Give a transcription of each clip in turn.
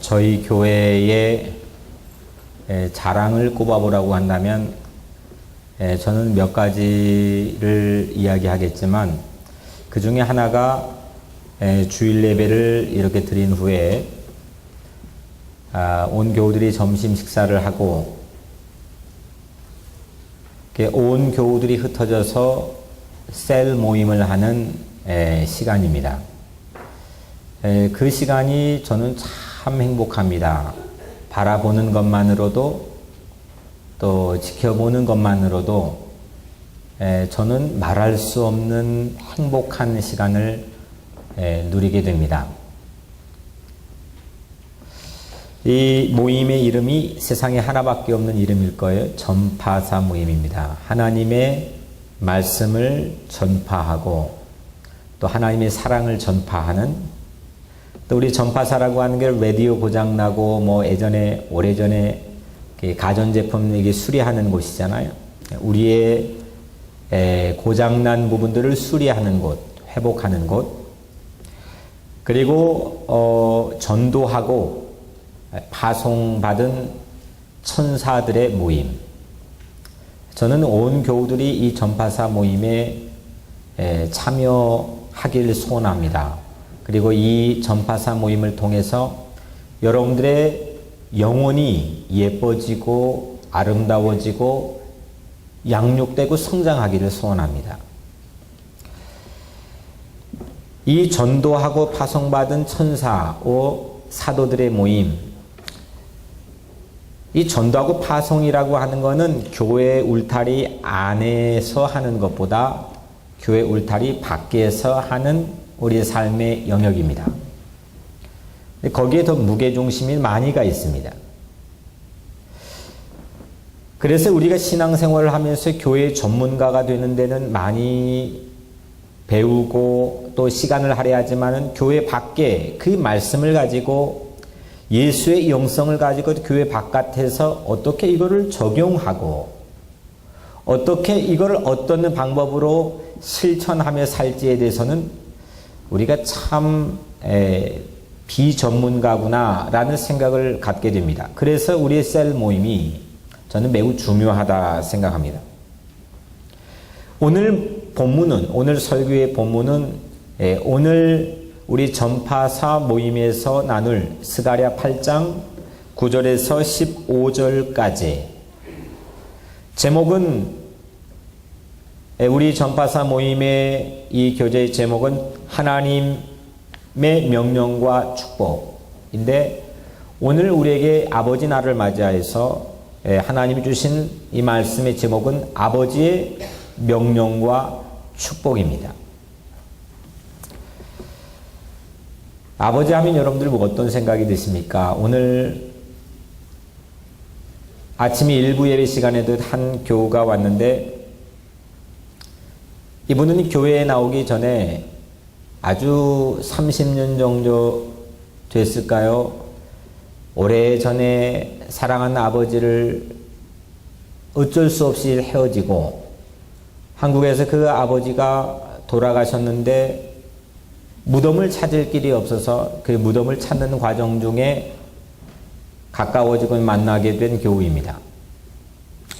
저희 교회의 자랑을 꼽아보라고 한다면 저는 몇 가지를 이야기하겠지만 그 중에 하나가 주일 예배를 이렇게 드린 후에 온 교우들이 점심 식사를 하고 온 교우들이 흩어져서 셀 모임을 하는 시간입니다. 그 시간이 저는 참 행복합니다. 바라보는 것만으로도 또 지켜보는 것만으로도 저는 말할 수 없는 행복한 시간을 누리게 됩니다. 이 모임의 이름이 세상에 하나밖에 없는 이름일 거예요. 전파사 모임입니다. 하나님의 말씀을 전파하고 또 하나님의 사랑을 전파하는, 또 우리 전파사라고 하는 게 라디오 고장나고 오래전에 가전제품 이게 수리하는 곳이잖아요. 우리의 고장난 부분들을 수리하는 곳, 회복하는 곳, 그리고 전도하고 파송받은 천사들의 모임. 저는 온 교우들이 이 전파사 모임에 참여하기를 소원합니다. 그리고 이 전파사 모임을 통해서 여러분들의 영혼이 예뻐지고 아름다워지고 양육되고 성장하기를 소원합니다. 이 전도하고 파송받은 천사오 사도들의 모임, 이 전도하고 파송이라고 하는 것은 교회 울타리 안에서 하는 것보다 교회 울타리 밖에서 하는 우리의 삶의 영역입니다. 거기에 더 무게중심이 많이 가 있습니다. 그래서 우리가 신앙생활을 하면서 교회 전문가가 되는 데는 많이 배우고 또 시간을 할애하지만 교회 밖에 그 말씀을 가지고 예수의 영성을 가지고 교회 바깥에서 어떻게 이거를 적용하고 어떻게 이걸 어떤 방법으로 실천하며 살지에 대해서는 우리가 참 비전문가구나 라는 생각을 갖게 됩니다. 그래서 우리의 셀 모임이 저는 매우 중요하다 생각합니다. 오늘 설교의 본문은 오늘 우리 전파사 모임에서 나눌 스가랴 8장 9절에서 15절까지, 제목은 우리 전파사 모임의 이 교재의 제목은 하나님의 명령과 축복인데, 오늘 우리에게 아버지 날을 맞이해서 하나님이 주신 이 말씀의 제목은 아버지의 명령과 축복입니다. 아버지 하면 여러분들 어떤 생각이 드십니까? 오늘 아침에 일부 예배 시간에도 한 교우가 왔는데, 이분은 교회에 나오기 전에 아주 30년 정도 됐을까요? 오래전에 사랑하는 아버지를 어쩔 수 없이 헤어지고 한국에서 그 아버지가 돌아가셨는데 무덤을 찾을 길이 없어서 그 무덤을 찾는 과정 중에 가까워지고 만나게 된 교우입니다.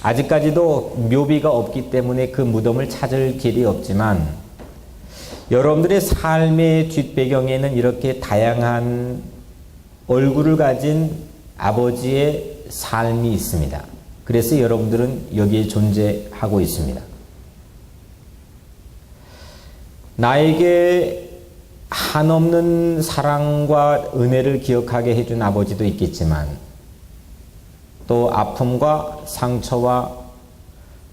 아직까지도 묘비가 없기 때문에 그 무덤을 찾을 길이 없지만 여러분들의 삶의 뒷배경에는 이렇게 다양한 얼굴을 가진 아버지의 삶이 있습니다. 그래서 여러분들은 여기에 존재하고 있습니다. 나에게 한없는 사랑과 은혜를 기억하게 해준 아버지도 있겠지만 또 아픔과 상처와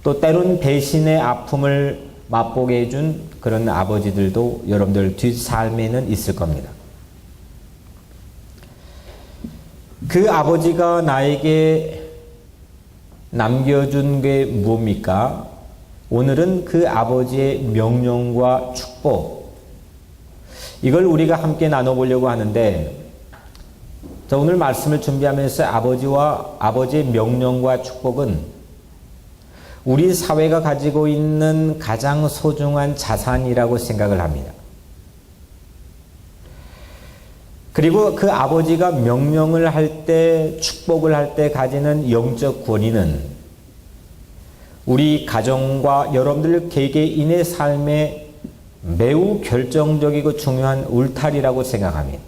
또 때론 배신의 아픔을 맛보게 해준 그런 아버지들도 여러분들 뒷삶에는 있을 겁니다. 그 아버지가 나에게 남겨준 게 무엇입니까? 오늘은 그 아버지의 명령과 축복, 이걸 우리가 함께 나눠보려고 하는데, 오늘 말씀을 준비하면서 아버지의 명령과 축복은 우리 사회가 가지고 있는 가장 소중한 자산이라고 생각을 합니다. 그리고 그 아버지가 명령을 할 때, 축복을 할 때 가지는 영적 권위는 우리 가정과 여러분들 개개인의 삶에 매우 결정적이고 중요한 울타리라고 생각합니다.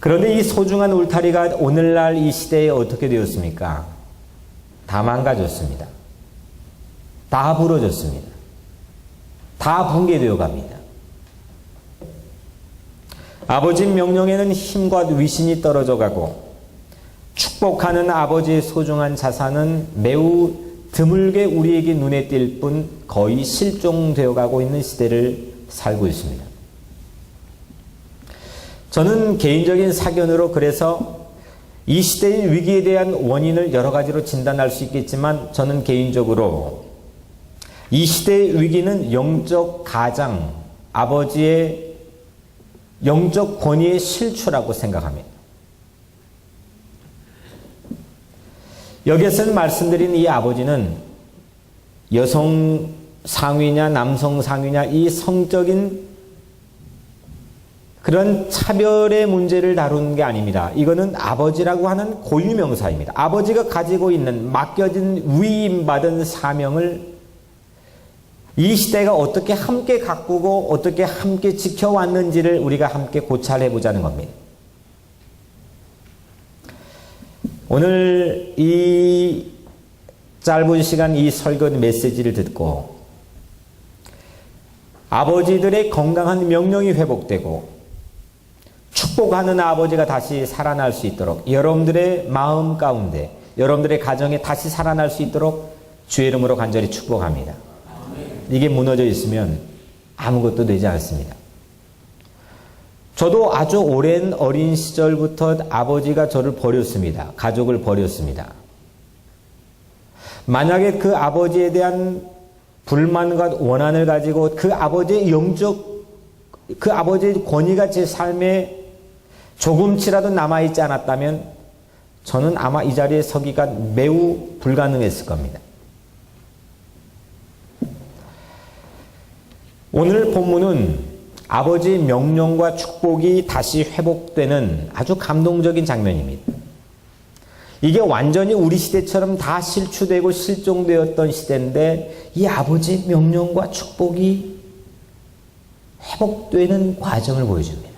그런데 이 소중한 울타리가 오늘날 이 시대에 어떻게 되었습니까? 다 망가졌습니다. 다 부러졌습니다. 다 붕괴되어 갑니다. 아버지 명령에는 힘과 위신이 떨어져 가고 축복하는 아버지의 소중한 자산은 매우 드물게 우리에게 눈에 띌 뿐 거의 실종되어 가고 있는 시대를 살고 있습니다. 저는 개인적인 사견으로 그래서 이 시대의 위기에 대한 원인을 여러 가지로 진단할 수 있겠지만 저는 개인적으로 이 시대의 위기는 영적 가장, 아버지의 영적 권위의 실추라고 생각합니다. 여기에서는 말씀드린 이 아버지는 여성 상위냐 남성 상위냐 이 성적인 그런 차별의 문제를 다루는 게 아닙니다. 이거는 아버지라고 하는 고유명사입니다. 아버지가 가지고 있는 맡겨진 위임받은 사명을 이 시대가 어떻게 함께 가꾸고 어떻게 함께 지켜왔는지를 우리가 함께 고찰해 보자는 겁니다. 오늘 이 짧은 시간 이 설교 메시지를 듣고 아버지들의 건강한 명령이 회복되고 축복하는 아버지가 다시 살아날 수 있도록 여러분들의 마음 가운데 여러분들의 가정에 다시 살아날 수 있도록 주의 이름으로 간절히 축복합니다. 이게 무너져 있으면 아무것도 되지 않습니다. 저도 아주 오랜 어린 시절부터 아버지가 저를 버렸습니다. 가족을 버렸습니다. 만약에 그 아버지에 대한 불만과 원한을 가지고 그 아버지의 권위가 제 삶에 조금치라도 남아있지 않았다면 저는 아마 이 자리에 서기가 매우 불가능했을 겁니다. 오늘 본문은 아버지의 명령과 축복이 다시 회복되는 아주 감동적인 장면입니다. 이게 완전히 우리 시대처럼 다 실추되고 실종되었던 시대인데 이 아버지의 명령과 축복이 회복되는 과정을 보여줍니다.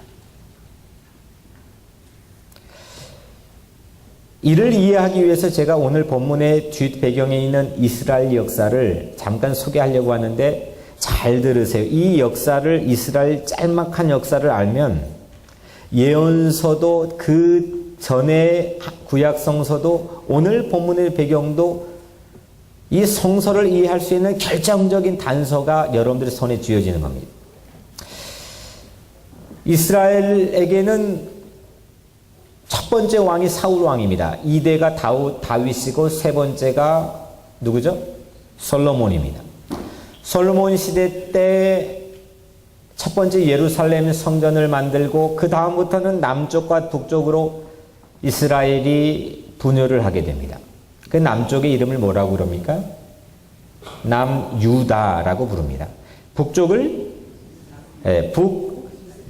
이를 이해하기 위해서 제가 오늘 본문의 뒷배경에 있는 이스라엘 역사를 잠깐 소개하려고 하는데 잘 들으세요. 이 역사를 이스라엘 짤막한 역사를 알면 예언서도 그 전에 구약 성서도 오늘 본문의 배경도 이 성서를 이해할 수 있는 결정적인 단서가 여러분들의 손에 쥐어지는 겁니다. 이스라엘에게는 첫 번째 왕이 사울 왕입니다. 2대가 다윗이고 세 번째가 누구죠? 솔로몬입니다. 솔로몬 시대 때 첫 번째 예루살렘 성전을 만들고 그 다음부터는 남쪽과 북쪽으로 이스라엘이 분열을 하게 됩니다. 그 남쪽의 이름을 뭐라고 그럽니까? 남유다라고 부릅니다. 북쪽을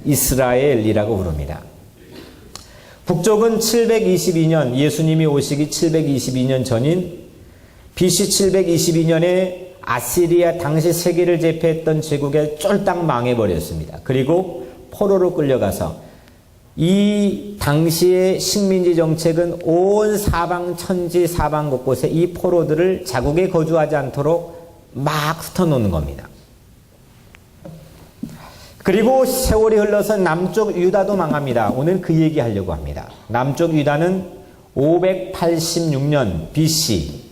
북이스라엘이라고 부릅니다. 북쪽은 722년 예수님이 오시기 722년 전인 BC 722년에 아시리아 당시 세계를 제패했던 제국에 쫄딱 망해버렸습니다. 그리고 포로로 끌려가서 이 당시의 식민지 정책은 온 사방 천지 사방 곳곳에 이 포로들을 자국에 거주하지 않도록 막 흩어놓는 겁니다. 그리고 세월이 흘러서 남쪽 유다도 망합니다. 오늘 그 얘기 하려고 합니다. 남쪽 유다는 586년 BC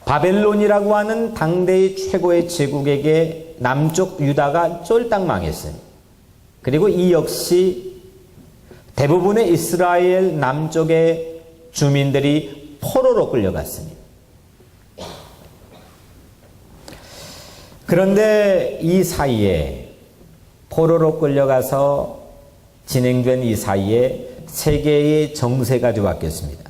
바벨론이라고 하는 당대의 최고의 제국에게 남쪽 유다가 쫄딱 망했어요. 그리고 이 역시 대부분의 이스라엘 남쪽의 주민들이 포로로 끌려갔습니다. 그런데 이 사이에 포로로 끌려가서 진행된 이 사이에 세계의 정세가 바뀌었습니다.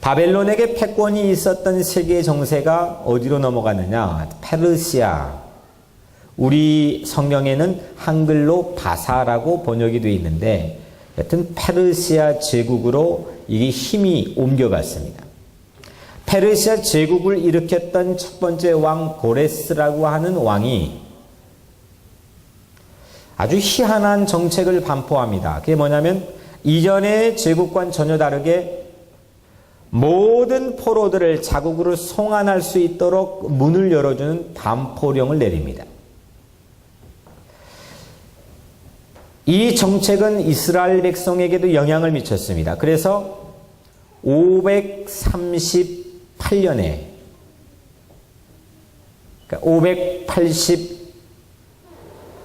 바벨론에게 패권이 있었던 세계의 정세가 어디로 넘어갔느냐? 페르시아, 우리 성경에는 한글로 바사라고 번역이 되어 있는데 여튼 페르시아 제국으로 이게 힘이 옮겨갔습니다. 페르시아 제국을 일으켰던 첫 번째 왕 고레스라고 하는 왕이 아주 희한한 정책을 반포합니다. 그게 뭐냐면 이전의 제국과는 전혀 다르게 모든 포로들을 자국으로 송환할 수 있도록 문을 열어주는 반포령을 내립니다. 이 정책은 이스라엘 백성에게도 영향을 미쳤습니다. 그래서 538년에 그러니까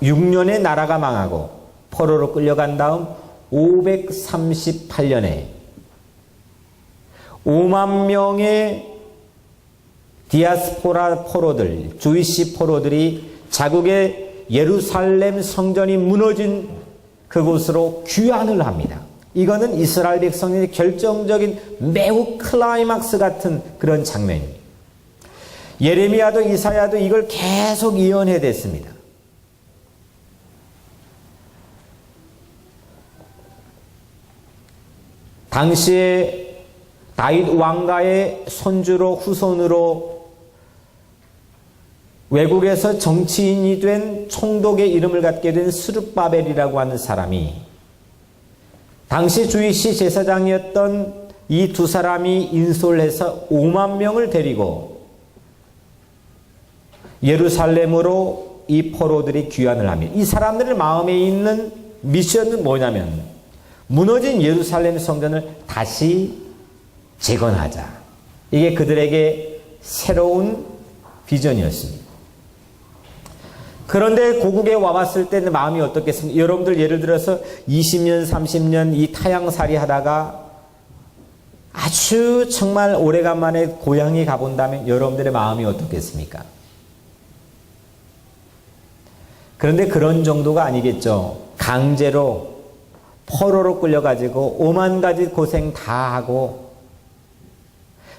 586년에 나라가 망하고 포로로 끌려간 다음 538년에 5만 명의 디아스포라 포로들, 주이시 포로들이 자국의 예루살렘 성전이 무너진 그곳으로 귀환을 합니다. 이거는 이스라엘 백성의 결정적인 매우 클라이막스 같은 그런 장면입니다. 예레미야도 이사야도 이걸 계속 예언해댔습니다. 당시에 다윗 왕가의 손주로 후손으로 외국에서 정치인이 된 총독의 이름을 갖게 된 스룹바벨이라고 하는 사람이 당시 주이시 제사장이었던 이 두 사람이 인솔해서 5만 명을 데리고 예루살렘으로 이 포로들이 귀환을 합니다. 이 사람들의 마음에 있는 미션은 뭐냐면 무너진 예루살렘 성전을 다시 재건하자. 이게 그들에게 새로운 비전이었습니다. 그런데 고국에 와봤을 때는 마음이 어떻겠습니까? 여러분들 예를 들어서 20년, 30년 이 타향살이 하다가 아주 정말 오래간만에 고향에 가본다면 여러분들의 마음이 어떻겠습니까? 그런데 그런 정도가 아니겠죠. 강제로 포로로 끌려가지고 5만 가지 고생 다 하고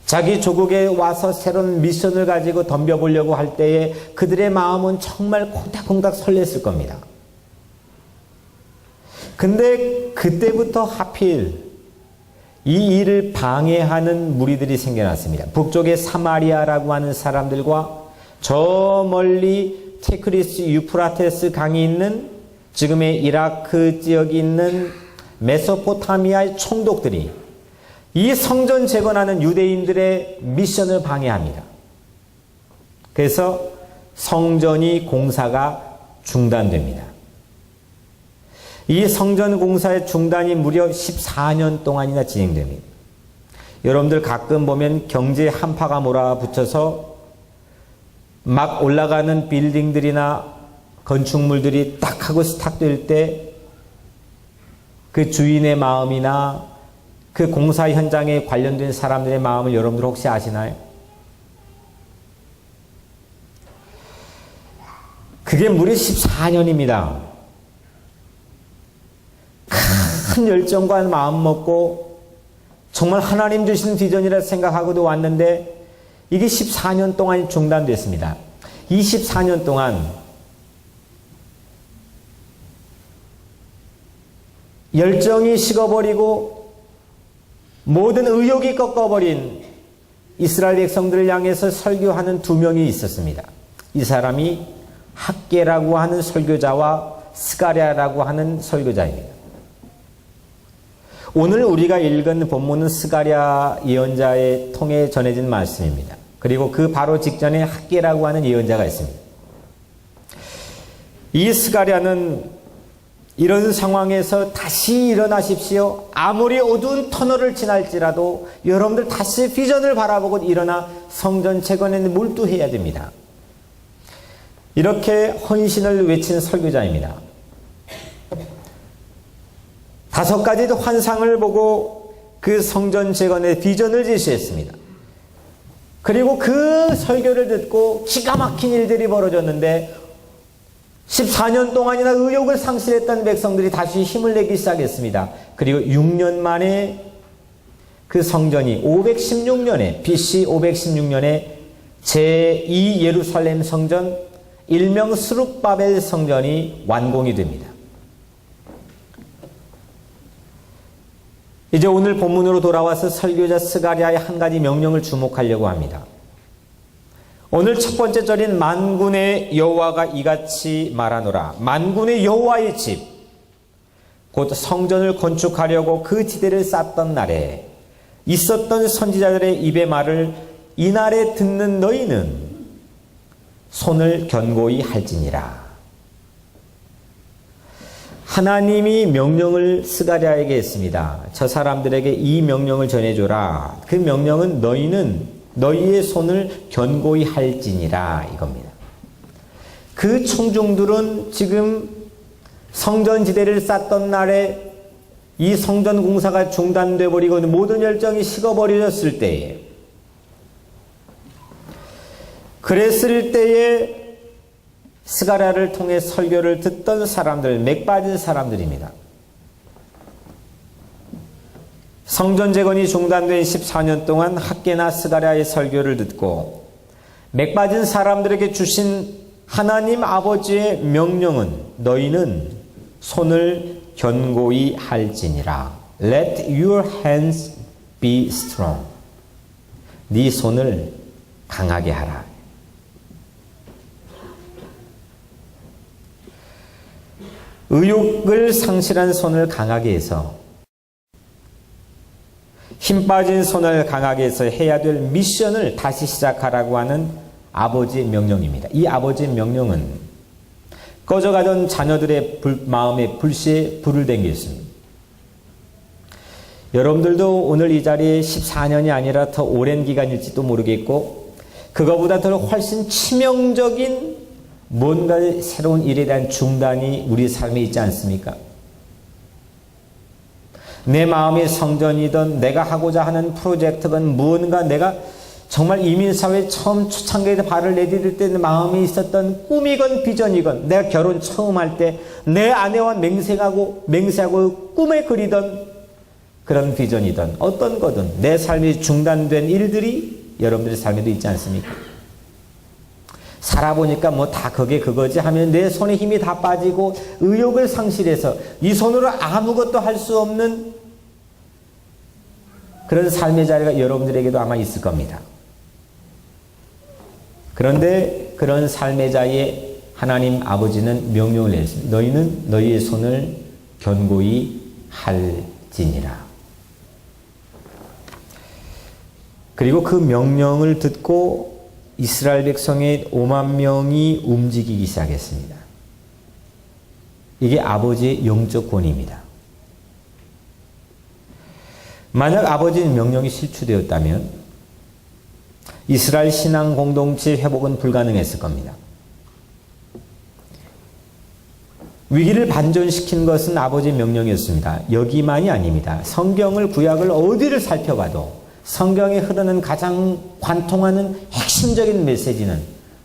자기 조국에 와서 새로운 미션을 가지고 덤벼보려고 할 때에 그들의 마음은 정말 콩닥콩닥 설렜을 겁니다. 근데 그때부터 하필 이 일을 방해하는 무리들이 생겨났습니다. 북쪽의 사마리아라고 하는 사람들과 저 멀리 티그리스 유프라테스 강이 있는 지금의 이라크 지역이 있는 메소포타미아의 총독들이 이 성전 재건하는 유대인들의 미션을 방해합니다. 그래서 성전이 공사가 중단됩니다. 이 성전 공사의 중단이 무려 14년 동안이나 진행됩니다. 여러분들 가끔 보면 경제 한파가 몰아붙여서 막 올라가는 빌딩들이나 건축물들이 딱 하고 스탑될 때 그 주인의 마음이나 그 공사 현장에 관련된 사람들의 마음을 여러분들 혹시 아시나요? 그게 무려 14년입니다. 큰 열정과 마음 먹고 정말 하나님 주신 비전이라 생각하고도 왔는데 이게 14년 동안 중단됐습니다. 24년 동안 열정이 식어버리고 모든 의욕이 꺾어버린 이스라엘 백성들을 향해서 설교하는 두 명이 있었습니다. 이 사람이 학계라고 하는 설교자와 스가랴라고 하는 설교자입니다. 오늘 우리가 읽은 본문은 스가랴 예언자의 통해 전해진 말씀입니다. 그리고 그 바로 직전에 학계라고 하는 예언자가 있습니다. 이 스가랴는 이런 상황에서 다시 일어나십시오. 아무리 어두운 터널을 지날지라도 여러분들 다시 비전을 바라보고 일어나 성전 재건에 몰두해야 됩니다. 이렇게 헌신을 외친 설교자입니다. 5가지 환상을 보고 그 성전 재건의 비전을 제시했습니다. 그리고 그 설교를 듣고 기가 막힌 일들이 벌어졌는데 14년 동안이나 의욕을 상실했던 백성들이 다시 힘을 내기 시작했습니다. 그리고 6년 만에 그 성전이 516년에 BC 516년에 제2 예루살렘 성전 일명 스룹바벨 성전이 완공이 됩니다. 이제 오늘 본문으로 돌아와서 설교자 스가랴의 한 가지 명령을 주목하려고 합니다. 오늘 첫 번째 절인 만군의 여호와가 이같이 말하노라. 만군의 여호와의 집, 곧 성전을 건축하려고 그 지대를 쌓던 날에 있었던 선지자들의 입의 말을 이날에 듣는 너희는 손을 견고히 할지니라. 하나님이 명령을 스가랴에게 했습니다. 저 사람들에게 이 명령을 전해줘라. 그 명령은 너희는 너희의 손을 견고히 할지니라 이겁니다. 그 청중들은 지금 성전지대를 쌓던 날에 이 성전 공사가 중단돼 버리고 모든 열정이 식어버려졌을 때에, 그랬을 때에 스가랴를 통해 설교를 듣던 사람들, 맥 빠진 사람들입니다. 성전 재건이 중단된 14년 동안 학개나 스가랴의 설교를 듣고 맥 빠진 사람들에게 주신 하나님 아버지의 명령은 너희는 손을 견고히 할지니라. Let your hands be strong. 네 손을 강하게 하라. 의욕을 상실한 손을 강하게 해서, 힘 빠진 손을 강하게 해서 해야 될 미션을 다시 시작하라고 하는 아버지의 명령입니다. 이 아버지의 명령은 꺼져가던 자녀들의 마음에 불씨에 불을 댕겼습니다. 여러분들도 오늘 이 자리에 14년이 아니라 더 오랜 기간일지도 모르겠고, 그거보다 더 훨씬 치명적인 뭔가 새로운 일에 대한 중단이 우리 삶에 있지 않습니까? 내 마음의 성전이든 내가 하고자 하는 프로젝트건 무언가 내가 정말 이민사회 처음 초창기에 발을 내디딜 때 마음에 있었던 꿈이건 비전이건, 내가 결혼 처음 할 때 내 아내와 맹세하고 꿈에 그리던 그런 비전이든 어떤 거든 내 삶이 중단된 일들이 여러분들의 삶에도 있지 않습니까? 살아보니까 뭐 다 그게 그거지 하면 내 손에 힘이 다 빠지고 의욕을 상실해서 이 손으로 아무것도 할 수 없는 그런 삶의 자리가 여러분들에게도 아마 있을 겁니다. 그런데 그런 삶의 자리에 하나님 아버지는 명령을 내렸습니다. 너희는 너희의 손을 견고히 할지니라. 그리고 그 명령을 듣고 이스라엘 백성의 5만 명이 움직이기 시작했습니다. 이게 아버지의 영적 권위입니다. 만약 아버지의 명령이 실추되었다면 이스라엘 신앙 공동체 회복은 불가능했을 겁니다. 위기를 반전시킨 것은 아버지의 명령이었습니다. 여기만이 아닙니다. 성경을, 구약을 어디를 살펴봐도 성경에 흐르는 가장 관통하는 핵심적인 메시지는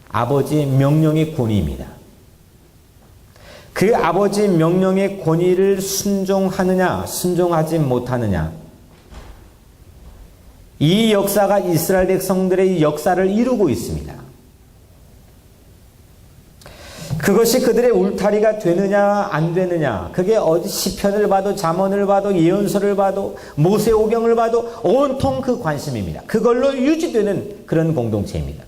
아버지의 명령의 권위입니다. 그 아버지의 명령의 권위를 순종하느냐, 순종하지 못하느냐, 이 역사가 이스라엘 백성들의 역사를 이루고 있습니다. 그것이 그들의 울타리가 되느냐 안 되느냐, 그게 어디 시편을 봐도 잠언을 봐도 예언서를 봐도 모세오경을 봐도 온통 그 관심입니다. 그걸로 유지되는 그런 공동체입니다.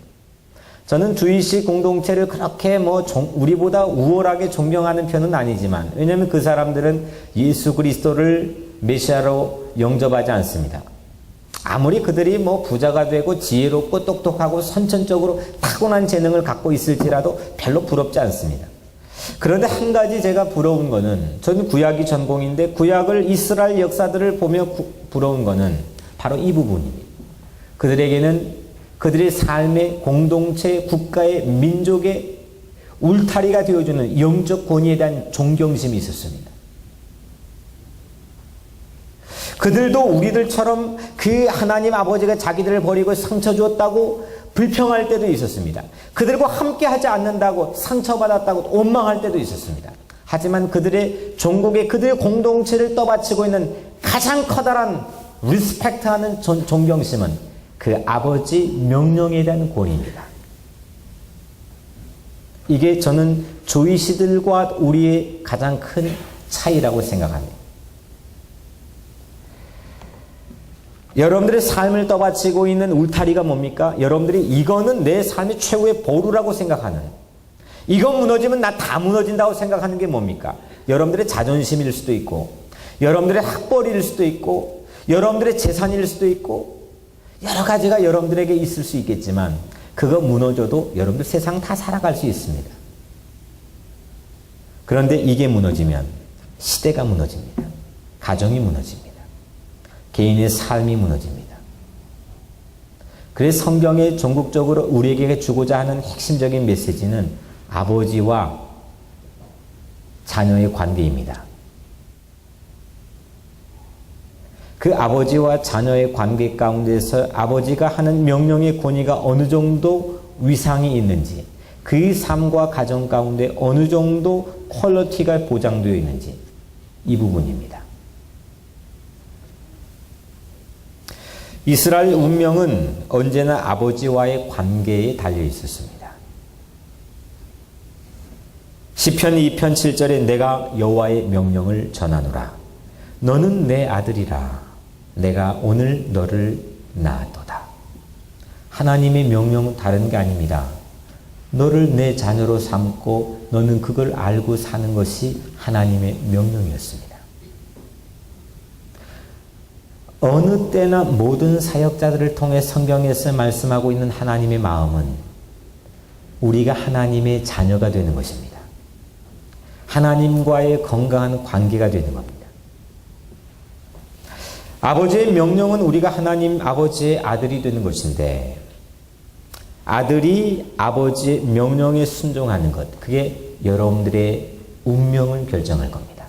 저는 주의식 공동체를 그렇게 우리보다 우월하게 존경하는 편은 아니지만, 왜냐하면 그 사람들은 예수 그리스도를 메시아로 영접하지 않습니다. 아무리 그들이 부자가 되고 지혜롭고 똑똑하고 선천적으로 타고난 재능을 갖고 있을지라도 별로 부럽지 않습니다. 그런데 한 가지 제가 부러운 거는, 저는 구약이 전공인데 구약을 이스라엘 역사들을 보며 부러운 거는 바로 이 부분입니다. 그들에게는 그들의 삶의 공동체, 국가의, 민족의 울타리가 되어주는 영적 권위에 대한 존경심이 있었습니다. 그들도 우리들처럼 그 하나님 아버지가 자기들을 버리고 상처 주었다고 불평할 때도 있었습니다. 그들과 함께 하지 않는다고 상처받았다고 원망할 때도 있었습니다. 하지만 그들의 종국에 그들의 공동체를 떠받치고 있는 가장 커다란 리스펙트하는 존경심은 그 아버지 명령에 대한 권위입니다. 이게 저는 조이시들과 우리의 가장 큰 차이라고 생각합니다. 여러분들의 삶을 떠받치고 있는 울타리가 뭡니까? 여러분들이 이거는 내 삶의 최후의 보루라고 생각하는, 이거 무너지면 나 다 무너진다고 생각하는 게 뭡니까? 여러분들의 자존심일 수도 있고, 여러분들의 학벌일 수도 있고, 여러분들의 재산일 수도 있고, 여러 가지가 여러분들에게 있을 수 있겠지만 그거 무너져도 여러분들 세상 다 살아갈 수 있습니다. 그런데 이게 무너지면 시대가 무너집니다. 가정이 무너집니다. 개인의 삶이 무너집니다. 그래서 성경에 전국적으로 우리에게 주고자 하는 핵심적인 메시지는 아버지와 자녀의 관계입니다. 그 아버지와 자녀의 관계 가운데서 아버지가 하는 명령의 권위가 어느 정도 위상이 있는지, 그의 삶과 가정 가운데 어느 정도 퀄리티가 보장되어 있는지, 이 부분입니다. 이스라엘 운명은 언제나 아버지와의 관계에 달려 있었습니다. 시편 2편 7절에 내가 여호와의 명령을 전하노라. 너는 내 아들이라. 내가 오늘 너를 낳았도다. 하나님의 명령은 다른 게 아닙니다. 너를 내 자녀로 삼고 너는 그걸 알고 사는 것이 하나님의 명령이었습니다. 어느 때나 모든 사역자들을 통해 성경에서 말씀하고 있는 하나님의 마음은 우리가 하나님의 자녀가 되는 것입니다. 하나님과의 건강한 관계가 되는 겁니다. 아버지의 명령은 우리가 하나님 아버지의 아들이 되는 것인데, 아들이 아버지의 명령에 순종하는 것, 그게 여러분들의 운명을 결정할 겁니다.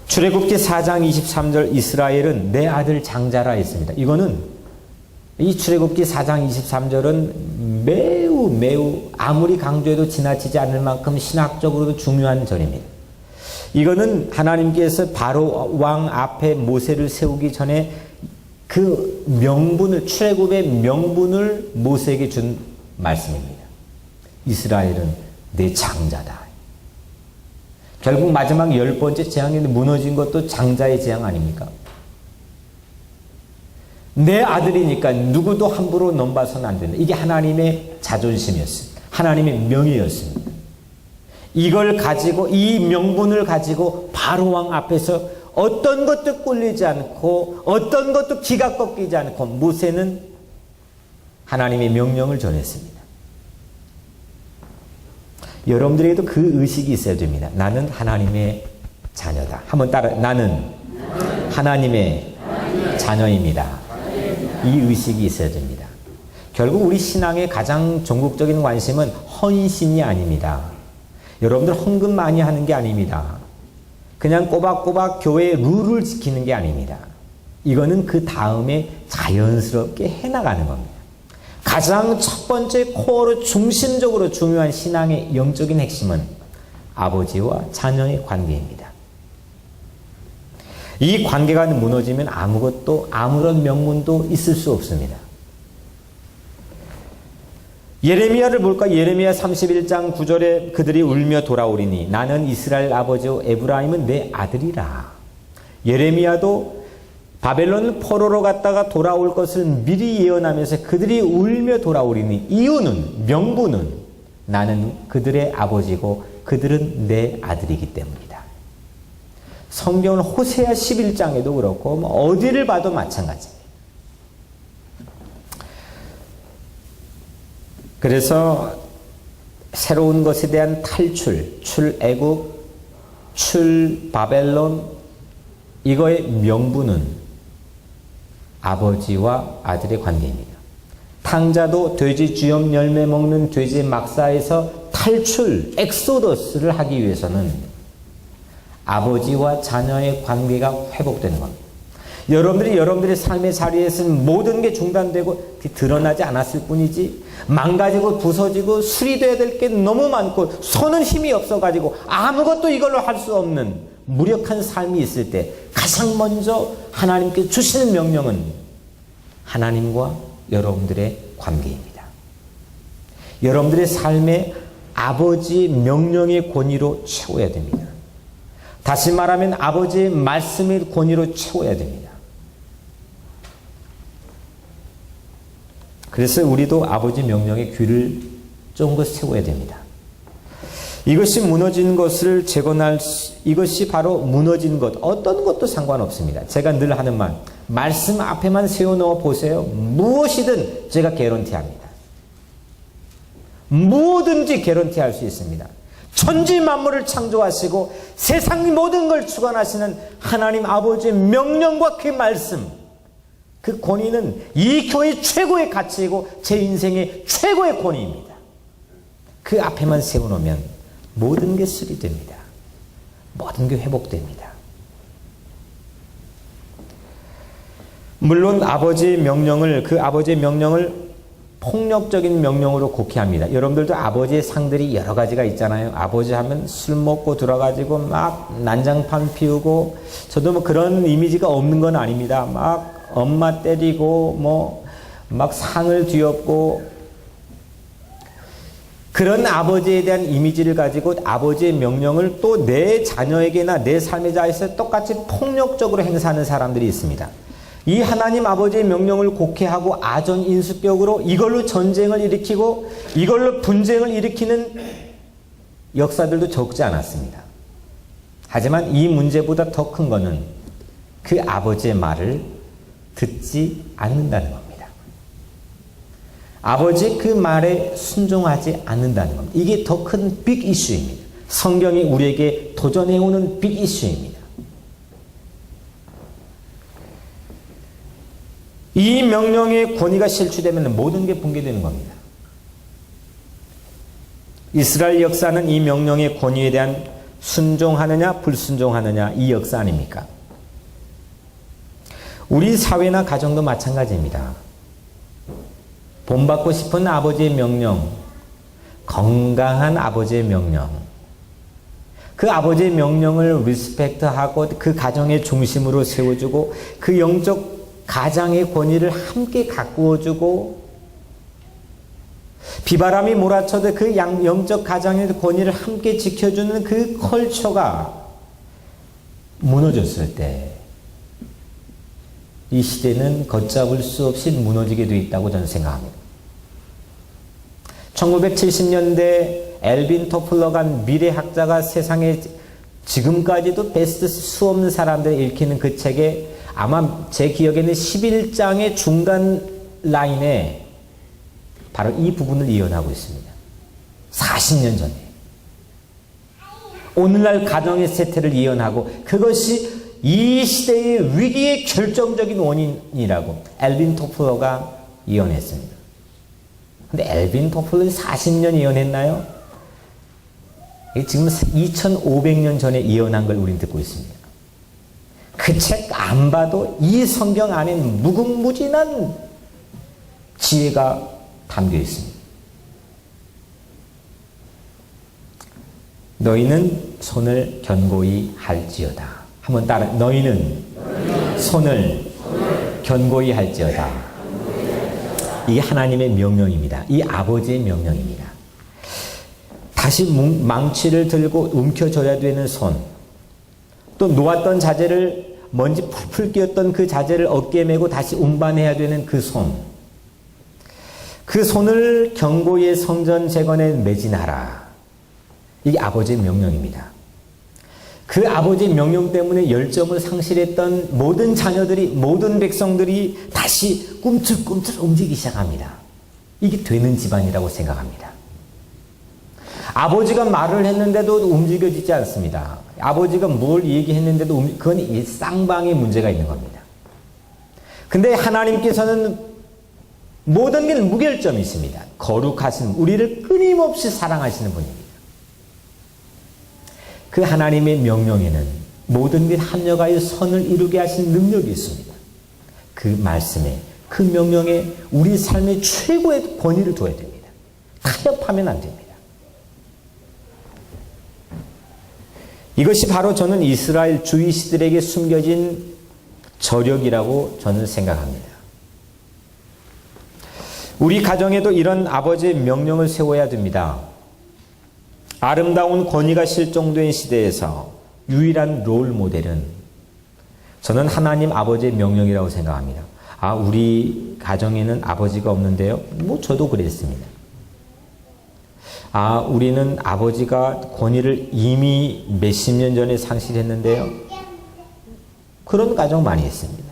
출애굽기 4장 23절 이스라엘은 내 아들 장자라 했습니다. 이거는 이 출애굽기 4장 23절은 매우 아무리 강조해도 지나치지 않을 만큼 신학적으로도 중요한 절입니다. 이거는 하나님께서 바로 왕 앞에 모세를 세우기 전에 그 명분을, 출애굽의 명분을 모세에게 준 말씀입니다. 이스라엘은 내 장자다. 결국 마지막 10번째 재앙이 무너진 것도 장자의 재앙 아닙니까? 내 아들이니까 누구도 함부로 넘봐서는 안 된다. 이게 하나님의 자존심이었습니다. 하나님의 명예였습니다. 이걸 가지고, 이 명분을 가지고 바로 왕 앞에서 어떤 것도 꿀리지 않고 어떤 것도 기가 꺾이지 않고 모세는 하나님의 명령을 전했습니다. 여러분들에게도 그 의식이 있어야 됩니다. 나는 하나님의 자녀다. 한번 따라, 나는 하나님의 자녀입니다. 이 의식이 있어야 됩니다. 결국 우리 신앙의 가장 전국적인 관심은 헌신이 아닙니다. 여러분들 헌금 많이 하는 게 아닙니다. 그냥 꼬박꼬박 교회의 룰을 지키는 게 아닙니다. 이거는 그 다음에 자연스럽게 해나가는 겁니다. 가장 첫 번째 코어로 중심적으로 중요한 신앙의 영적인 핵심은 아버지와 자녀의 관계입니다. 이 관계가 무너지면 아무런 명분도 있을 수 없습니다. 예레미야를 볼까? 예레미야 31장 9절에 그들이 울며 돌아오리니 나는 이스라엘 아버지요 에브라임은 내 아들이라. 예레미야도 바벨론 포로로 갔다가 돌아올 것을 미리 예언하면서 그들이 울며 돌아오리니, 이유는, 명분은 나는 그들의 아버지고 그들은 내 아들이기 때문이다. 성경은 호세아 11장에도 그렇고 어디를 봐도 마찬가지입니다. 그래서 새로운 것에 대한 탈출, 출애굽, 출바벨론, 이거의 명분은 아버지와 아들의 관계입니다. 탕자도 돼지 주염 열매 먹는 돼지 막사에서 탈출, 엑소더스를 하기 위해서는 아버지와 자녀의 관계가 회복되는 겁니다. 여러분들의 삶의 자리에서는 모든 게 중단되고 드러나지 않았을 뿐이지, 망가지고 부서지고 수리돼야 될 게 너무 많고 손은 힘이 없어가지고 아무것도 이걸로 할 수 없는 무력한 삶이 있을 때 가장 먼저 하나님께 주시는 명령은 하나님과 여러분들의 관계입니다. 여러분들의 삶에 아버지의 명령의 권위로 채워야 됩니다. 다시 말하면 아버지의 말씀의 권위로 채워야 됩니다. 그래서 우리도 아버지 명령의 귀를 쫑긋 세워야 됩니다. 이것이 무너진 것을 재건할 이것이 바로 무너진 것, 어떤 것도 상관없습니다. 제가 늘 하는 말씀 앞에만 세워놓아 보세요. 무엇이든 제가 개런티합니다. 뭐든지 개런티할 수 있습니다. 천지 만물을 창조하시고 세상 모든 걸 주관하시는 하나님 아버지의 명령과 그 말씀, 그 권위는 이 교회의 최고의 가치이고 제 인생의 최고의 권위입니다. 그 앞에만 세워놓으면 모든 게 수리됩니다. 모든 게 회복됩니다. 물론 아버지의 명령을, 그 아버지의 명령을 폭력적인 명령으로 곡해합니다. 여러분들도 아버지의 상들이 여러 가지가 있잖아요. 아버지 하면 술 먹고 들어가지고 막 난장판 피우고, 저도 뭐 그런 이미지가 없는 건 아닙니다. 막 엄마 때리고 막 상을 뒤엎고, 그런 아버지에 대한 이미지를 가지고 아버지의 명령을 또 내 자녀에게나 내 삶에 대해서 똑같이 폭력적으로 행사하는 사람들이 있습니다. 이 하나님 아버지의 명령을 곡해하고 아전인수격으로 이걸로 전쟁을 일으키고 이걸로 분쟁을 일으키는 역사들도 적지 않았습니다. 하지만 이 문제보다 더 큰 것은 그 아버지의 말을 듣지 않는다는 겁니다. 아버지 그 말에 순종하지 않는다는 겁니다. 이게 더 큰 빅 이슈입니다. 성경이 우리에게 도전해오는 빅 이슈입니다. 이 명령의 권위가 실추되면 모든 게 붕괴되는 겁니다. 이스라엘 역사는 이 명령의 권위에 대한 순종하느냐 불순종하느냐 이 역사 아닙니까? 우리 사회나 가정도 마찬가지입니다. 본받고 싶은 아버지의 명령, 건강한 아버지의 명령, 그 아버지의 명령을 리스펙트하고 그 가정의 중심으로 세워주고 그 영적 가장의 권위를 함께 가꾸어주고 비바람이 몰아쳐도 그 영적 가장의 권위를 함께 지켜주는 그 컬처가 무너졌을 때 이 시대는 걷잡을 수 없이 무너지게 되어 있다고 저는 생각합니다. 1970년대 엘빈 토플러가 미래학자가 세상에 지금까지도 베스트 수 없는 사람들을 읽히는 그 책에 아마 제 기억에는 11장의 중간 라인에 바로 이 부분을 이어나고 있습니다. 40년 전에. 오늘날 가정의 세태를 이어나고 그것이 이 시대의 위기의 결정적인 원인이라고 엘빈 토플러가 이언했습니다. 근데 엘빈 토플러는 40년 이언했나요? 지금 2500년 전에 이언한 걸 우리는 듣고 있습니다. 그 책 안 봐도 이 성경 안에 무궁무진한 지혜가 담겨 있습니다. 너희는 손을 견고히 할지어다. 한번 따라, 너희는 손을 견고히 할지어다. 이게 하나님의 명령입니다. 이 아버지의 명령입니다. 다시 망치를 들고 움켜줘야 되는 손, 또 놓았던 자재를 먼지 풀풀 끼었던 그 자재를 어깨에 메고 다시 운반해야 되는 그 손, 그 손을 견고히 성전 재건에 매진하라. 이게 아버지의 명령입니다. 그 아버지의 명령 때문에 열정을 상실했던 모든 자녀들이, 모든 백성들이 다시 꿈틀꿈틀 움직이기 시작합니다. 이게 되는 집안이라고 생각합니다. 아버지가 말을 했는데도 움직여지지 않습니다. 아버지가 뭘 얘기했는데도 그건 이 쌍방의 문제가 있는 겁니다. 근데 하나님께서는 모든 게 무결점이 있습니다. 거룩하신 우리를 끊임없이 사랑하시는 분입니다. 그 하나님의 명령에는 모든 게 합력하여 선을 이루게 하신 능력이 있습니다. 그 말씀에, 그 명령에 우리 삶의 최고의 권위를 둬야 됩니다. 타협하면 안 됩니다. 이것이 바로 저는 이스라엘 주이시들에게 숨겨진 저력이라고 저는 생각합니다. 우리 가정에도 이런 아버지의 명령을 세워야 됩니다. 아름다운 권위가 실종된 시대에서 유일한 롤 모델은 저는 하나님 아버지의 명령이라고 생각합니다. 우리 가정에는 아버지가 없는데요. 저도 그랬습니다. 우리는 아버지가 권위를 이미 몇십 년 전에 상실했는데요. 그런 가정 많이 있습니다.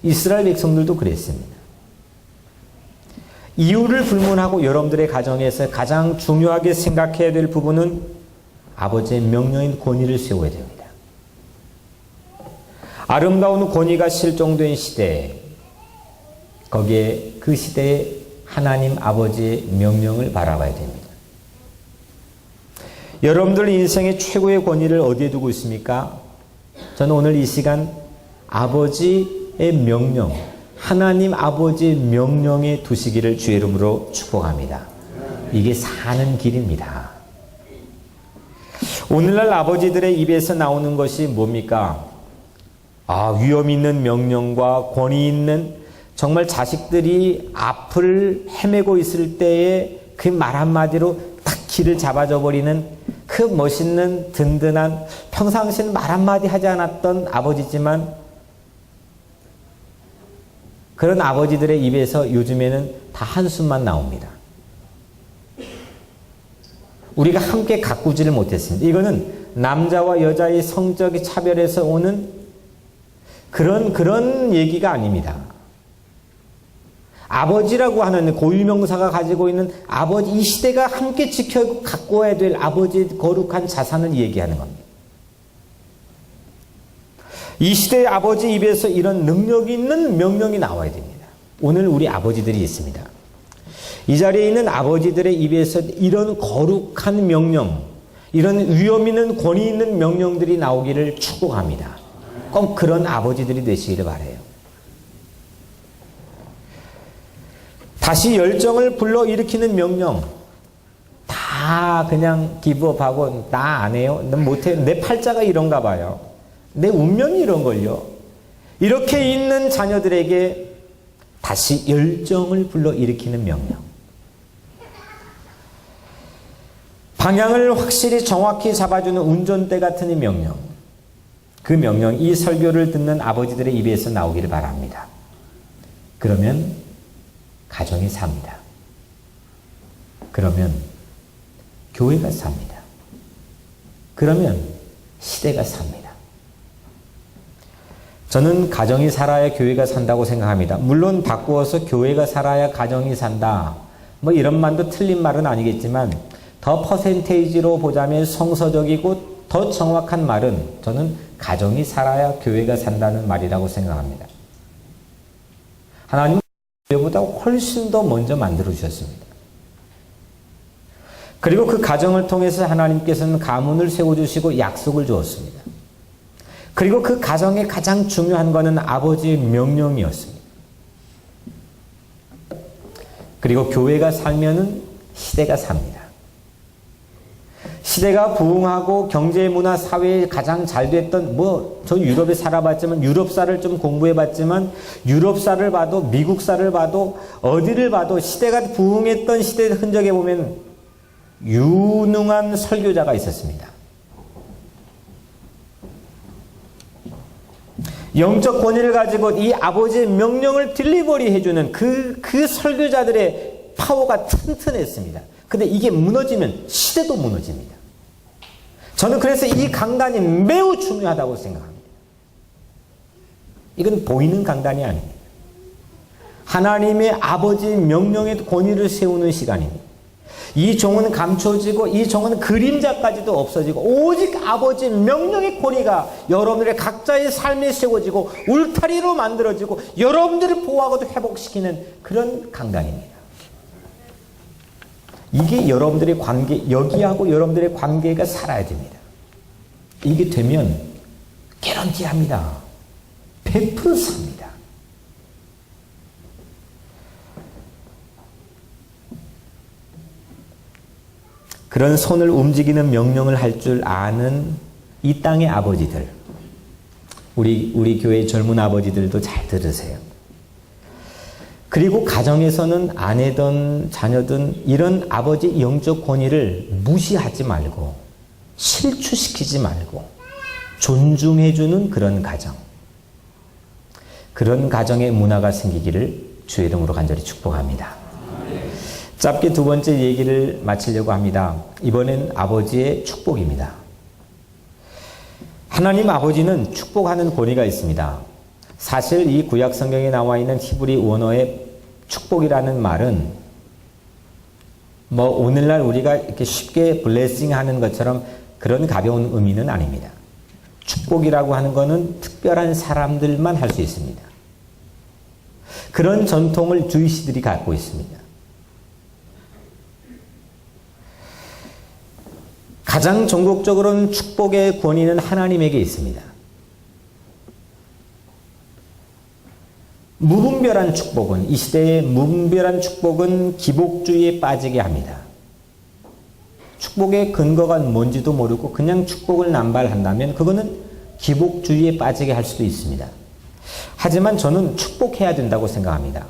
이스라엘 백성들도 그랬습니다. 이유를 불문하고 여러분들의 가정에서 가장 중요하게 생각해야 될 부분은 아버지의 명령인 권위를 세워야 됩니다. 아름다운 권위가 실종된 시대, 거기에 그 시대에 하나님 아버지의 명령을 바라봐야 됩니다. 여러분들 인생의 최고의 권위를 어디에 두고 있습니까? 저는 오늘 이 시간 아버지의 명령, 하나님 아버지의 명령에 두시기를 주의 이름으로 축복합니다. 이게 사는 길입니다. 오늘날 아버지들의 입에서 나오는 것이 뭡니까? 위험 있는 명령과 권위 있는, 정말 자식들이 앞을 헤매고 있을 때에 그 말 한마디로 딱 길을 잡아줘 버리는 그 멋있는 든든한, 평상시엔 말 한마디 하지 않았던 아버지지만 그런 아버지들의 입에서 요즘에는 다 한숨만 나옵니다. 우리가 함께 가꾸지를 못했습니다. 이거는 남자와 여자의 성적인 차별에서 오는 그런 얘기가 아닙니다. 아버지라고 하는 고유명사가 가지고 있는 아버지, 이 시대가 함께 지켜 가꿔야 될 아버지의 거룩한 자산을 얘기하는 겁니다. 이 시대의 아버지 입에서 이런 능력 있는 명령이 나와야 됩니다. 오늘 우리 아버지들이 있습니다. 이 자리에 있는 아버지들의 입에서 이런 거룩한 명령, 이런 위험 있는 권위 있는 명령들이 나오기를 축복합니다. 꼭 그런 아버지들이 되시기를 바라요. 다시 열정을 불러일으키는 명령, 다 그냥 기브업하고 나 안 해요, 난 못해요, 내 팔자가 이런가 봐요, 내 운명이 이런 걸요. 이렇게 있는 자녀들에게 다시 열정을 불러일으키는 명령, 방향을 확실히 정확히 잡아주는 운전대 같은 이 명령, 그 명령, 이 설교를 듣는 아버지들의 입에서 나오기를 바랍니다. 그러면 가정이 삽니다. 그러면 교회가 삽니다. 그러면 시대가 삽니다. 저는 가정이 살아야 교회가 산다고 생각합니다. 물론 바꾸어서 교회가 살아야 가정이 산다, 이런 말도 틀린 말은 아니겠지만 더 퍼센테이지로 보자면 성서적이고 더 정확한 말은 저는 가정이 살아야 교회가 산다는 말이라고 생각합니다. 하나님은 교회보다 훨씬 더 먼저 만들어 주셨습니다. 그리고 그 가정을 통해서 하나님께서는 가문을 세워주시고 약속을 주었습니다. 그리고 그 가정의 가장 중요한 것은 아버지의 명령이었습니다. 그리고 교회가 살면은 시대가 삽니다. 시대가 부흥하고 경제, 문화, 사회에 가장 잘 됐던, 저 유럽에 살아봤지만, 유럽사를 좀 공부해봤지만, 유럽사를 봐도, 미국사를 봐도, 어디를 봐도 시대가 부흥했던 시대의 흔적에 보면 유능한 설교자가 있었습니다. 영적 권위를 가지고 이 아버지의 명령을 딜리버리 해주는 그 설교자들의 파워가 튼튼했습니다. 근데 이게 무너지면 시대도 무너집니다. 저는 그래서 이 강단이 매우 중요하다고 생각합니다. 이건 보이는 강단이 아닙니다. 하나님의 아버지의 명령의 권위를 세우는 시간입니다. 이 종은 감춰지고 이 종은 그림자까지도 없어지고 오직 아버지의 명령의 권위가 여러분들의 각자의 삶에 세워지고 울타리로 만들어지고 여러분들을 보호하고도 회복시키는 그런 강단입니다. 이게 여러분들의 관계, 여기하고 여러분들의 관계가 살아야 됩니다. 이게 되면 개런티합니다. 100% 삽니다. 그런 손을 움직이는 명령을 할 줄 아는 이 땅의 아버지들, 우리 교회 젊은 아버지들도 잘 들으세요. 그리고 가정에서는 아내든 자녀든 이런 아버지 영적 권위를 무시하지 말고 실추시키지 말고 존중해주는 그런 가정. 그런 가정의 문화가 생기기를 주의 이름으로 간절히 축복합니다. 짧게 두 번째 얘기를 마치려고 합니다. 이번엔 아버지의 축복입니다. 하나님 아버지는 축복하는 권위가 있습니다. 사실 이 구약 성경에 나와 있는 히브리 원어의 축복이라는 말은 오늘날 우리가 이렇게 쉽게 블레싱 하는 것처럼 그런 가벼운 의미는 아닙니다. 축복이라고 하는 것은 특별한 사람들만 할 수 있습니다. 그런 전통을 주이시들이 갖고 있습니다. 가장 전국적으로는 축복의 권위는 하나님에게 있습니다. 무분별한 축복은, 이 시대의 무분별한 축복은 기복주의에 빠지게 합니다. 축복의 근거가 뭔지도 모르고 그냥 축복을 남발한다면 그거는 기복주의에 빠지게 할 수도 있습니다. 하지만 저는 축복해야 된다고 생각합니다.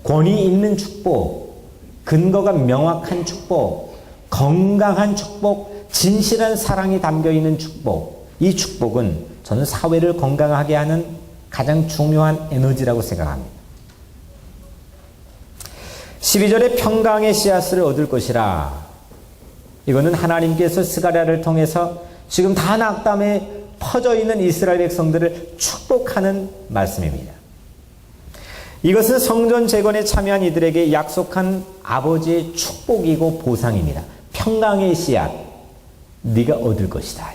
권위 있는 축복, 근거가 명확한 축복, 건강한 축복, 진실한 사랑이 담겨있는 축복, 이 축복은 저는 사회를 건강하게 하는 가장 중요한 에너지라고 생각합니다. 12절에 평강의 씨앗을 얻을 것이라. 이거는 하나님께서 스가랴를 통해서 지금 다 낙담에 퍼져 있는 이스라엘 백성들을 축복하는 말씀입니다. 이것은 성전 재건에 참여한 이들에게 약속한 아버지의 축복이고 보상입니다. 평강의 씨앗, 네가 얻을 것이다.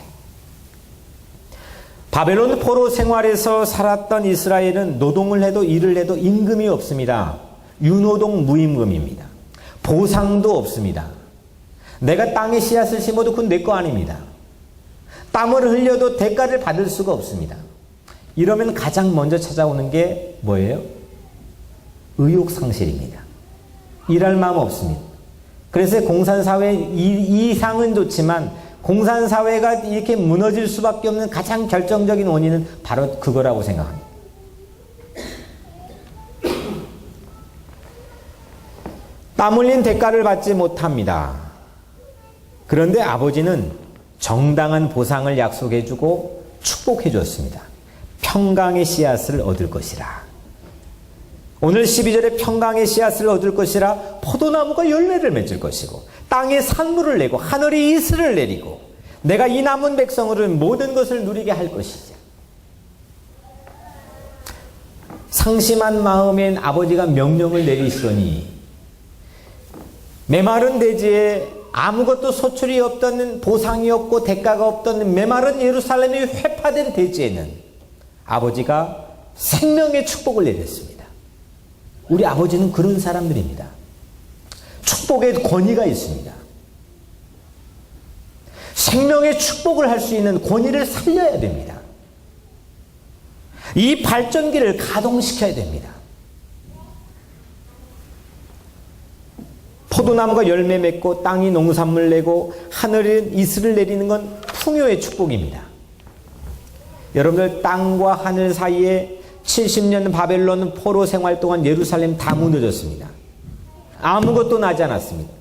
바벨론 포로 생활에서 살았던 이스라엘은 노동을 해도 일을 해도 임금이 없습니다. 유노동 무임금입니다. 보상도 없습니다. 내가 땅에 씨앗을 심어도 그건 내 거 아닙니다. 땀을 흘려도 대가를 받을 수가 없습니다. 이러면 가장 먼저 찾아오는 게 뭐예요? 의욕상실입니다. 일할 마음 없습니다. 그래서 공산사회 이상은 좋지만 공산사회가 이렇게 무너질 수밖에 없는 가장 결정적인 원인은 바로 그거라고 생각합니다. 땀 흘린 대가를 받지 못합니다. 그런데 아버지는 정당한 보상을 약속해주고 축복해줬습니다. 평강의 씨앗을 얻을 것이라. 오늘 12절에 평강의 씨앗을 얻을 것이라. 포도나무가 열매를 맺을 것이고 땅에 산물을 내고 하늘이 이슬을 내리고 내가 이 남은 백성으로는 모든 것을 누리게 할 것이죠. 상심한 마음엔 아버지가 명령을 내리시더니 메마른 대지에 아무것도 소출이 없던, 보상이 없고 대가가 없던 메마른 예루살렘이 회파된 대지에는 아버지가 생명의 축복을 내렸습니다. 우리 아버지는 그런 사람들입니다. 축복의 권위가 있습니다. 생명의 축복을 할 수 있는 권위를 살려야 됩니다. 이 발전기를 가동시켜야 됩니다. 포도나무가 열매 맺고 땅이 농산물 내고 하늘이 이슬을 내리는 건 풍요의 축복입니다. 여러분들, 땅과 하늘 사이에 70년 바벨론 포로 생활 동안 예루살렘 다 무너졌습니다. 아무것도 나지 않았습니다.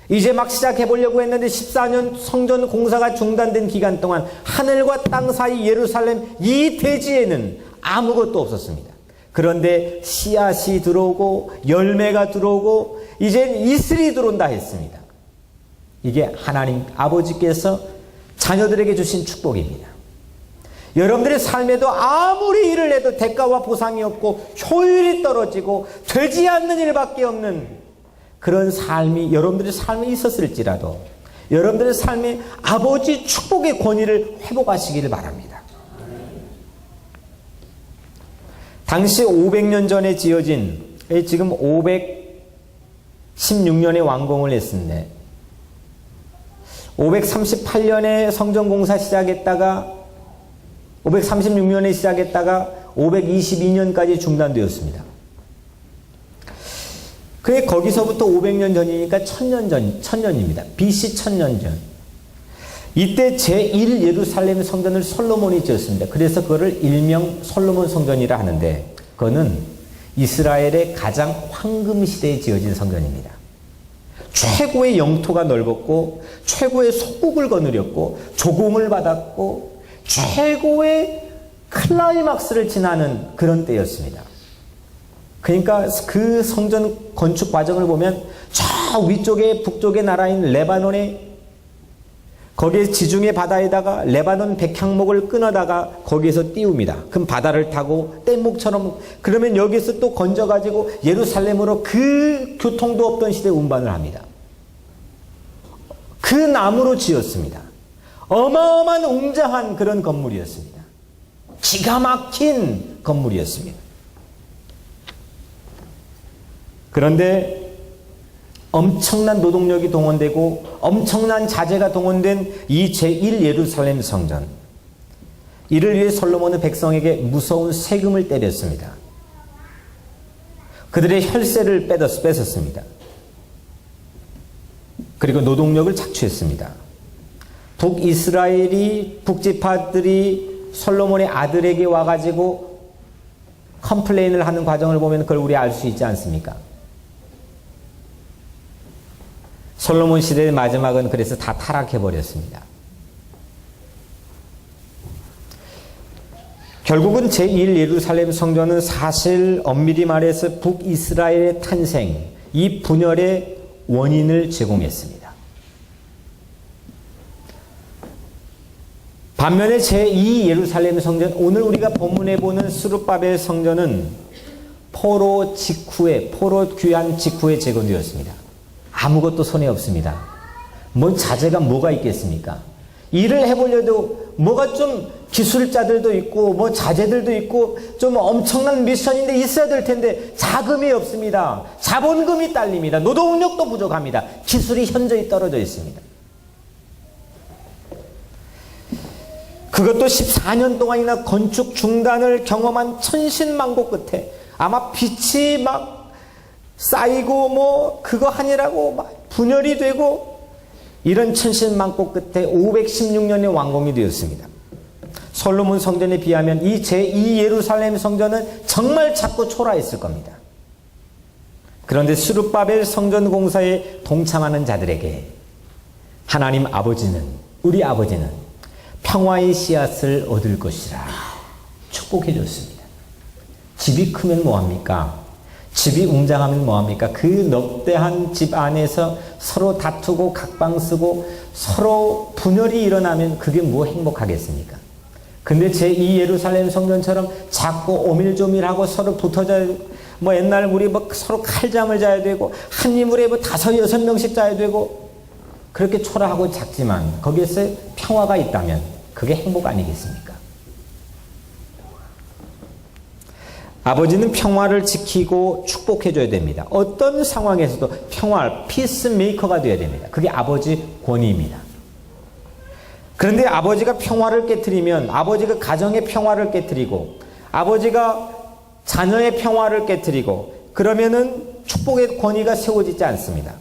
이제 막 시작해 보려고 했는데 14년 성전 공사가 중단된 기간 동안 하늘과 땅 사이 예루살렘 이 대지에는 아무것도 없었습니다. 그런데 씨앗이 들어오고 열매가 들어오고 이젠 이슬이 들어온다 했습니다. 이게 하나님 아버지께서 자녀들에게 주신 축복입니다. 여러분들의 삶에도 아무리 일을 해도 대가와 보상이 없고 효율이 떨어지고 되지 않는 일밖에 없는 그런 삶이 여러분들의 삶에 있었을지라도 여러분들의 삶에 아버지 축복의 권위를 회복하시기를 바랍니다. 당시 500년 전에 지어진, 지금 516년에 완공을 했는데 538년에 성전공사 시작했다가 536년에 시작했다가 522년까지 중단되었습니다. 그게 거기서부터 500년 전이니까 1000년입니다. BC 1000년 전. 이때 제1 예루살렘 성전을 솔로몬이 지었습니다. 그래서 그거를 일명 솔로몬 성전이라 하는데 그거는 이스라엘의 가장 황금 시대에 지어진 성전입니다. 최고의 영토가 넓었고 최고의 소국을 거느렸고 조공을 받았고 최고의 클라이막스를 지나는 그런 때였습니다. 그러니까 그 성전 건축 과정을 보면 저 위쪽에 북쪽의 나라인 레바논에 거기에 지중해 바다에다가 레바논 백향목을 끊어다가 거기에서 띄웁니다. 그럼 바다를 타고 뗏목처럼 그러면 여기서 또 건져가지고 예루살렘으로 그 교통도 없던 시대에 운반을 합니다. 그 나무로 지었습니다. 어마어마한 웅장한 그런 건물이었습니다. 기가 막힌 건물이었습니다. 그런데 엄청난 노동력이 동원되고 엄청난 자재가 동원된 이 제1 예루살렘 성전, 이를 위해 솔로몬은 백성에게 무서운 세금을 때렸습니다. 그들의 혈세를 뺏었습니다. 그리고 노동력을 착취했습니다. 북이스라엘이 북지파들이 솔로몬의 아들에게 와가지고 컴플레인을 하는 과정을 보면 그걸 우리 알 수 있지 않습니까? 솔로몬 시대의 마지막은 그래서 다 타락해버렸습니다. 결국은 제1 예루살렘 성전은 사실 엄밀히 말해서 북이스라엘의 탄생, 이 분열의 원인을 제공했습니다. 반면에 제2 예루살렘 성전, 오늘 우리가 본문에 보는 스룹바벨 성전은 포로 귀환 직후에 제공되었습니다. 아무것도 손에 없습니다. 뭔 자재가 뭐가 있겠습니까? 일을 해보려도 뭐가 좀 기술자들도 있고 뭐 자재들도 있고 좀 엄청난 미션인데 있어야 될 텐데 자금이 없습니다. 자본금이 딸립니다. 노동력도 부족합니다. 기술이 현저히 떨어져 있습니다. 그것도 14년 동안이나 건축 중단을 경험한 천신만고 끝에 아마 빛이 막 쌓이고 뭐 그거 하니라고 막 분열이 되고 이런 천신만고 끝에 516년에 완공이 되었습니다. 솔로몬 성전에 비하면 이 제2 예루살렘 성전은 정말 작고 초라했을 겁니다. 그런데 스룹바벨 성전 공사에 동참하는 자들에게 하나님 아버지는, 우리 아버지는 평화의 씨앗을 얻을 것이라 축복해 줬습니다. 집이 크면 뭐합니까? 집이 웅장하면 뭐합니까? 그 넉대한 집 안에서 서로 다투고 각방 쓰고 서로 분열이 일어나면 그게 뭐 행복하겠습니까? 근데 제2 예루살렘 성전처럼 작고 오밀조밀하고 서로 붙어져, 뭐 옛날 우리 뭐 서로 칼잠을 자야 되고 한 이불에 뭐 5, 6명씩 자야 되고 그렇게 초라하고 작지만 거기에서 평화가 있다면 그게 행복 아니겠습니까? 아버지는 평화를 지키고 축복해줘야 됩니다. 어떤 상황에서도 피스메이커가 되어야 됩니다. 그게 아버지 권위입니다. 그런데 아버지가 평화를 깨트리면 아버지가 가정의 평화를 깨트리고 아버지가 자녀의 평화를 깨트리고 그러면은 축복의 권위가 세워지지 않습니다.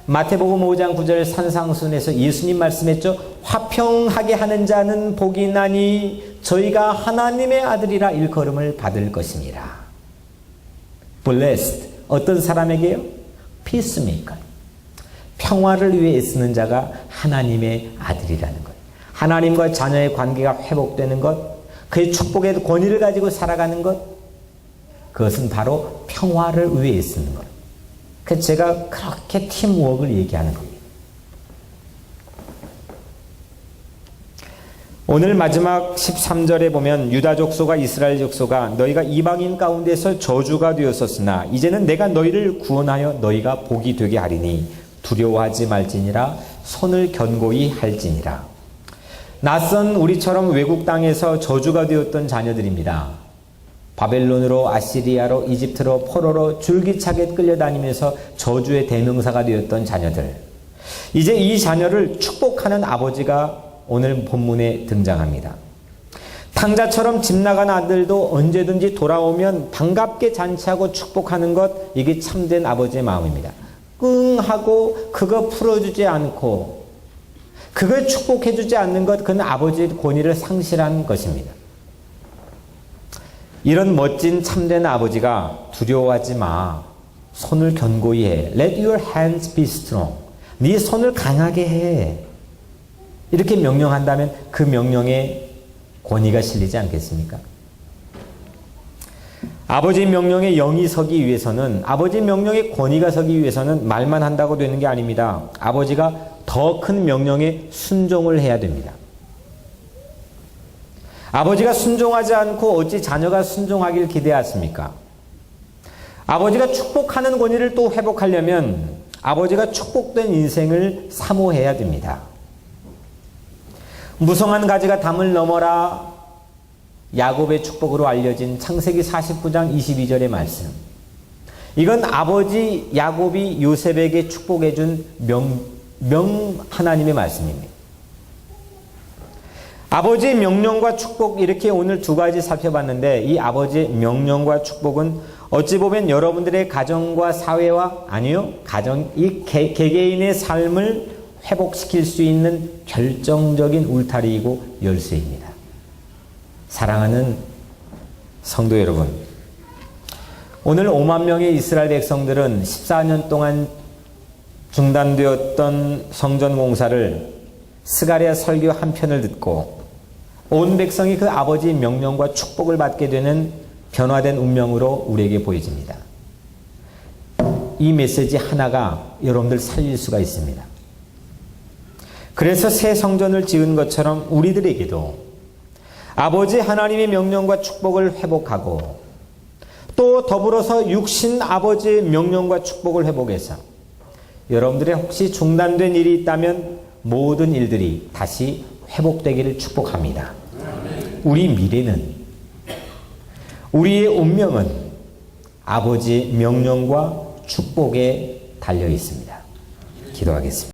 마태복음 5장 9절 산상순에서 예수님 말씀했죠. 화평하게 하는 자는 복이 나니 저희가 하나님의 아들이라 일컬음을 받을 것입니다. Blessed. 어떤 사람에게요? Peacemaker. 평화를 위해 애쓰는 자가 하나님의 아들이라는 것. 하나님과 자녀의 관계가 회복되는 것, 그의 축복의 권위를 가지고 살아가는 것, 그것은 바로 평화를 위해 애쓰는 것. 그래서 제가 그렇게 팀워크를 얘기하는 겁니다. 오늘 마지막 13절에 보면 유다 족속과 이스라엘 족속아 너희가 이방인 가운데서 저주가 되었었으나 이제는 내가 너희를 구원하여 너희가 복이 되게 하리니 두려워하지 말지니라 손을 견고히 할지니라. 낯선 우리처럼 외국 땅에서 저주가 되었던 자녀들입니다. 바벨론으로, 아시리아로, 이집트로, 포로로 줄기차게 끌려다니면서 저주의 대명사가 되었던 자녀들. 이제 이 자녀를 축복하는 아버지가 오늘 본문에 등장합니다. 탕자처럼 집 나간 아들도 언제든지 돌아오면 반갑게 잔치하고 축복하는 것, 이게 참된 아버지의 마음입니다. 끙 하고 그거 풀어주지 않고 그걸 축복해주지 않는 것, 그건 아버지의 권위를 상실한 것입니다. 이런 멋진 참된 아버지가 두려워하지 마. 손을 견고히 해. Let your hands be strong. 네 손을 강하게 해. 이렇게 명령한다면 그 명령에 권위가 실리지 않겠습니까? 아버지의 명령에 영이 서기 위해서는, 아버지의 명령에 권위가 서기 위해서는 말만 한다고 되는 게 아닙니다. 아버지가 더 큰 명령에 순종을 해야 됩니다. 아버지가 순종하지 않고 어찌 자녀가 순종하길 기대하십니까? 아버지가 축복하는 권위를 또 회복하려면 아버지가 축복된 인생을 사모해야 됩니다. 무성한 가지가 담을 넘어라 야곱의 축복으로 알려진 창세기 49장 22절의 말씀. 이건 아버지 야곱이 요셉에게 축복해 준 하나님의 말씀입니다. 아버지의 명령과 축복, 이렇게 오늘 두 가지 살펴봤는데, 이 아버지의 명령과 축복은 어찌 보면 여러분들의 가정과 사회와, 아니요, 이 개개인의 삶을 회복시킬 수 있는 결정적인 울타리이고 열쇠입니다. 사랑하는 성도 여러분, 오늘 5만 명의 이스라엘 백성들은 14년 동안 중단되었던 성전 공사를 스가랴 설교 한 편을 듣고 온 백성이 그 아버지의 명령과 축복을 받게 되는 변화된 운명으로 우리에게 보여집니다. 이 메시지 하나가 여러분들 살릴 수가 있습니다. 그래서 새 성전을 지은 것처럼 우리들에게도 아버지 하나님의 명령과 축복을 회복하고 또 더불어서 육신 아버지의 명령과 축복을 회복해서 여러분들의 혹시 중단된 일이 있다면 모든 일들이 다시 회복되기를 축복합니다. 우리 미래는, 우리의 운명은 아버지의 명령과 축복에 달려 있습니다. 기도하겠습니다.